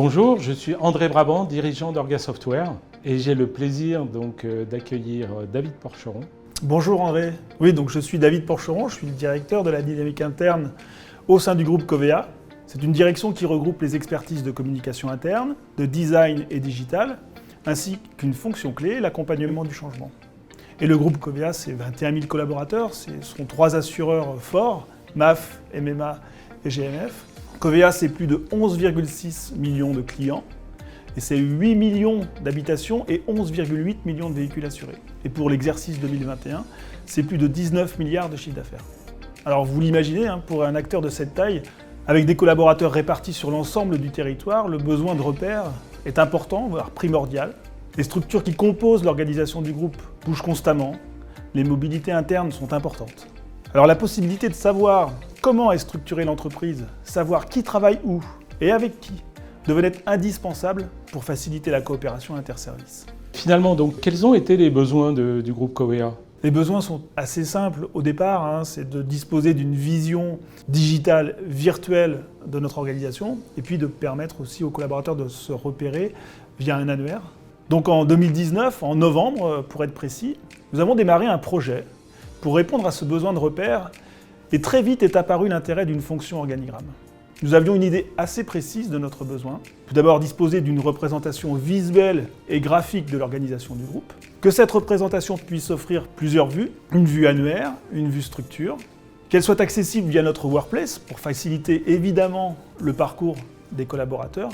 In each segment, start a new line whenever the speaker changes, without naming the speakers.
Bonjour, je suis André Brabant, dirigeant d'Orga Software et j'ai le plaisir d'accueillir David Porcheron.
Bonjour André. Oui, donc je suis David Porcheron, je suis le directeur de la dynamique interne au sein du groupe Covea. C'est une direction qui regroupe les expertises de communication interne, de design et digital, ainsi qu'une fonction clé, l'accompagnement du changement. Et le groupe Covea, c'est 21 000 collaborateurs, ce sont 3 assureurs forts, MAF, MMA et GMF. Covea, c'est plus de 11,6 millions de clients, et c'est 8 millions d'habitations et 11,8 millions de véhicules assurés. Et pour l'exercice 2021, c'est plus de 19 milliards de chiffre d'affaires. Alors vous l'imaginez, pour un acteur de cette taille, avec des collaborateurs répartis sur l'ensemble du territoire, le besoin de repères est important, voire primordial. Les structures qui composent l'organisation du groupe bougent constamment, les mobilités internes sont importantes. Alors la possibilité de savoir comment est structurée l'entreprise, savoir qui travaille où et avec qui, devenait indispensable pour faciliter la coopération interservices.
Finalement, donc, quels ont été les besoins du groupe Covea ?
Les besoins sont assez simples au départ, c'est de disposer d'une vision digitale, virtuelle de notre organisation, et puis de permettre aussi aux collaborateurs de se repérer via un annuaire. Donc en 2019, en novembre pour être précis, nous avons démarré un projet pour répondre à ce besoin de repère, et très vite est apparu l'intérêt d'une fonction organigramme. Nous avions une idée assez précise de notre besoin. Tout d'abord, disposer d'une représentation visuelle et graphique de l'organisation du groupe. Que cette représentation puisse offrir plusieurs vues, une vue annuaire, une vue structure. Qu'elle soit accessible via notre workplace pour faciliter évidemment le parcours des collaborateurs.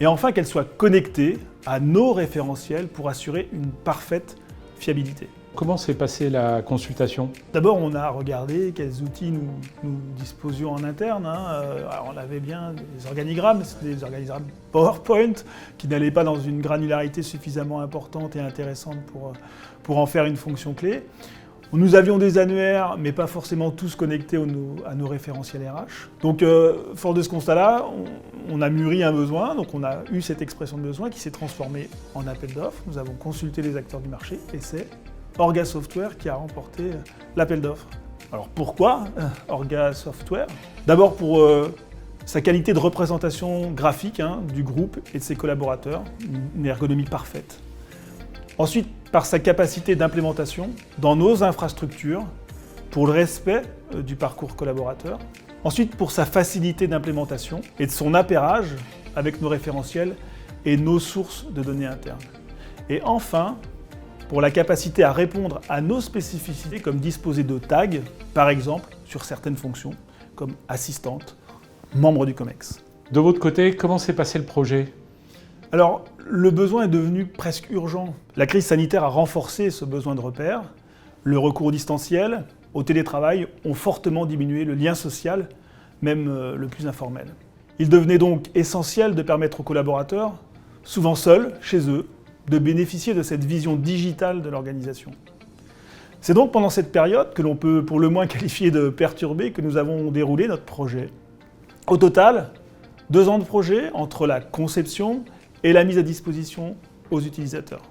Et enfin, qu'elle soit connectée à nos référentiels pour assurer une parfaite fiabilité.
Comment s'est passée la consultation ?
D'abord, on a regardé quels outils nous disposions en interne. Alors, on avait bien des organigrammes, c'était des organigrammes PowerPoint qui n'allaient pas dans une granularité suffisamment importante et intéressante pour en faire une fonction clé. Nous avions des annuaires, mais pas forcément tous connectés à nos référentiels RH. Donc, fort de ce constat-là, on a mûri un besoin, donc on a eu cette expression de besoin qui s'est transformée en appel d'offres. Nous avons consulté les acteurs du marché et c'est Orga Software qui a remporté l'appel d'offres. Alors pourquoi Orga Software ? D'abord pour sa qualité de représentation graphique du groupe et de ses collaborateurs, une ergonomie parfaite. Ensuite, par sa capacité d'implémentation dans nos infrastructures, pour le respect du parcours collaborateur. Ensuite, pour sa facilité d'implémentation et de son appairage avec nos référentiels et nos sources de données internes. Et enfin, pour la capacité à répondre à nos spécificités, comme disposer de tags, par exemple, sur certaines fonctions, comme assistante, membre du COMEX.
De votre côté, comment s'est passé le projet ?
Alors, le besoin est devenu presque urgent. La crise sanitaire a renforcé ce besoin de repère. Le recours au distanciel, au télétravail, ont fortement diminué le lien social, même le plus informel. Il devenait donc essentiel de permettre aux collaborateurs, souvent seuls, chez eux, de bénéficier de cette vision digitale de l'organisation. C'est donc pendant cette période que l'on peut pour le moins qualifier de perturbée que nous avons déroulé notre projet. Au total, 2 ans de projet entre la conception et la mise à disposition aux utilisateurs.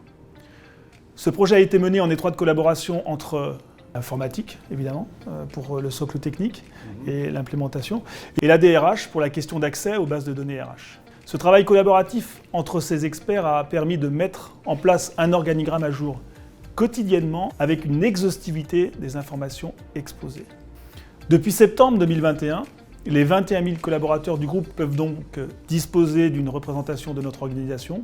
Ce projet a été mené en étroite collaboration entre l'informatique, évidemment, pour le socle technique et l'implémentation, et la DRH pour la question d'accès aux bases de données RH. Ce travail collaboratif entre ces experts a permis de mettre en place un organigramme à jour quotidiennement avec une exhaustivité des informations exposées. Depuis septembre 2021, les 21 000 collaborateurs du groupe peuvent donc disposer d'une représentation de notre organisation,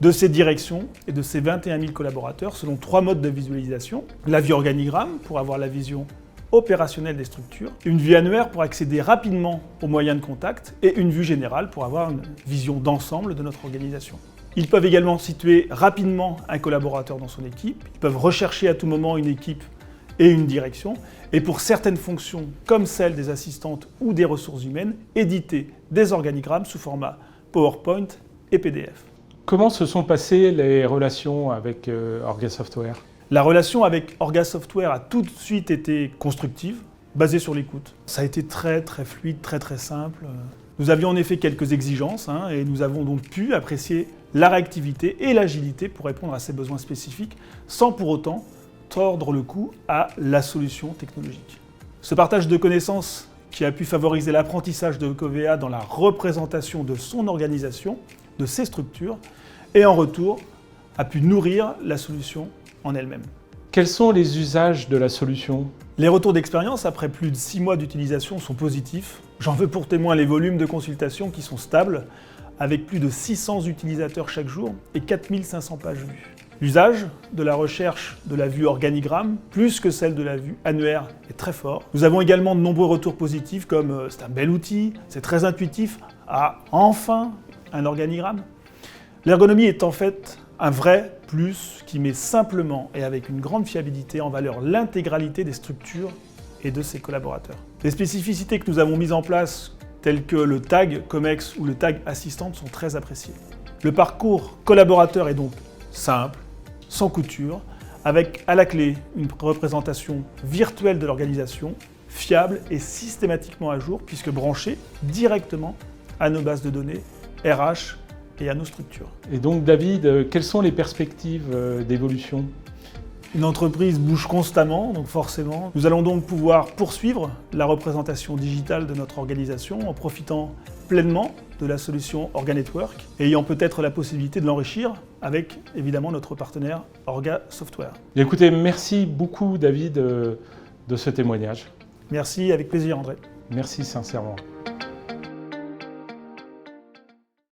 de ses directions et de ses 21 000 collaborateurs selon 3 modes de visualisation. La vue organigramme pour avoir la vision opérationnelle des structures, une vue annuaire pour accéder rapidement aux moyens de contact et une vue générale pour avoir une vision d'ensemble de notre organisation. Ils peuvent également situer rapidement un collaborateur dans son équipe, ils peuvent rechercher à tout moment une équipe et une direction, et pour certaines fonctions comme celle des assistantes ou des ressources humaines, éditer des organigrammes sous format PowerPoint et PDF.
Comment se sont passées les relations avec Orga Software ?
La relation avec Orga Software a tout de suite été constructive, basée sur l'écoute. Ça a été très fluide, très simple. Nous avions en effet quelques exigences et nous avons donc pu apprécier la réactivité et l'agilité pour répondre à ces besoins spécifiques sans pour autant tordre le cou à la solution technologique. Ce partage de connaissances qui a pu favoriser l'apprentissage de Covea dans la représentation de son organisation de ces structures et en retour a pu nourrir la solution en elle-même.
Quels sont les usages de la solution ?
Les retours d'expérience après plus de 6 mois d'utilisation sont positifs. J'en veux pour témoin les volumes de consultation qui sont stables, avec plus de 600 utilisateurs chaque jour et 4500 pages vues. L'usage de la recherche de la vue organigramme, plus que celle de la vue annuaire, est très fort. Nous avons également de nombreux retours positifs comme c'est un bel outil, c'est très intuitif, enfin un organigramme. L'ergonomie est en fait un vrai plus qui met simplement et avec une grande fiabilité en valeur l'intégralité des structures et de ses collaborateurs. Les spécificités que nous avons mises en place, telles que le tag COMEX ou le tag assistante, sont très appréciées. Le parcours collaborateur est donc simple, sans couture, avec à la clé une représentation virtuelle de l'organisation, fiable et systématiquement à jour, puisque branchée directement à nos bases de données RH et à nos structures.
Et donc David, quelles sont les perspectives d'évolution ?
Une entreprise bouge constamment, donc forcément. Nous allons donc pouvoir poursuivre la représentation digitale de notre organisation en profitant pleinement de la solution Organetwork et ayant peut-être la possibilité de l'enrichir avec évidemment notre partenaire Orga Software.
Écoutez, merci beaucoup David de ce témoignage.
Merci, avec plaisir André.
Merci sincèrement.